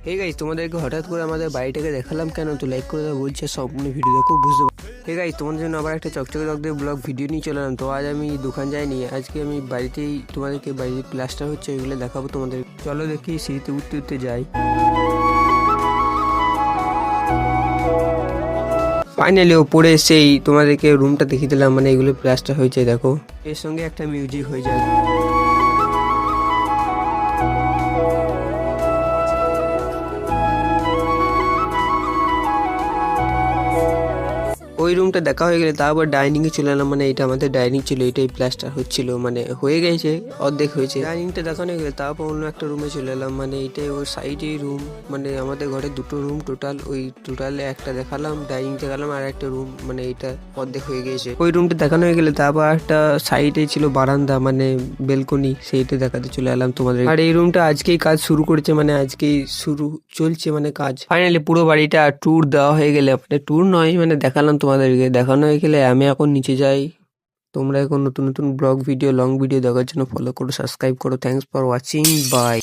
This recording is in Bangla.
হে গাইস, তোমাদেরকে হঠাৎ করে আমাদের বাড়িটাকে দেখালাম কেন, তো লাইক করে দেওয়া বলছে সম্পূর্ণ ভিডিও দেখো বুঝতে পারো। হে গাইস, তোমাদের জন্য আবার একটা চকচকে চকদের ব্লগ ভিডিও নিয়ে চলে এলাম। তো আজ আমি দোকান যাইনি, আজকে আমি বাড়িতেই তোমাদেরকে বাড়িতে প্লাস্টার হচ্ছে ওইগুলো দেখাবো তোমাদের। চলো দেখি সিঁড়িতে উঠতে উঠতে যাই। ফাইনালি ওপরে সেই তোমাদেরকে রুমটা দেখিয়ে দিলাম, মানে এগুলো প্লাস্টার হয়েছে দেখো, এর সঙ্গে একটা মিউজিক হয়ে যায়। ওই রুমটা দেখা হয়ে গেলে তারপর ডাইনিংয়ে চলে এলাম, মানে এটা আমাদের ডাইনিং ছিল, এটাই প্লাস্টার হচ্ছিল, মানে হয়ে গেছে অর্ধেক হয়েছে। ডাইনিংটা দেখানো হয়ে গেলে তারপর অন্য একটা রুমে চলে এলাম, মানে এটাই ওর সাইডেই রুম, মানে আমাদের ঘরে দুটো রুম টোটাল, ওই টোটালে একটা দেখালাম, ডাইনিং দেখালাম আর একটা রুম, মানে এটা অর্ধেক হয়ে গেছে। ওই রুমটা দেখানো হয়ে গেলে তারপর একটা সাইডে ছিল বারান্দা, মানে বেলকনি, সেইটা দেখাতে চলে এলাম তোমাদের। আর এই রুমটা আজকেই কাজ শুরু করেছে, মানে আজকেই শুরু চলছে মানে কাজ। ফাইনালি পুরো বাড়িটা ট্যুর দেওয়া হয়ে গেলে, মানে ট্যুর নয় মানে দেখালাম তোমাদেরকে, দেখানো হয়ে গেলে আমি এখন নিচে যাই। তোমরা এখন নতুন নতুন ব্লগ ভিডিও লং ভিডিও দেখার জন্য ফলো করো, সাবস্ক্রাইব করো। Thanks for watching, by.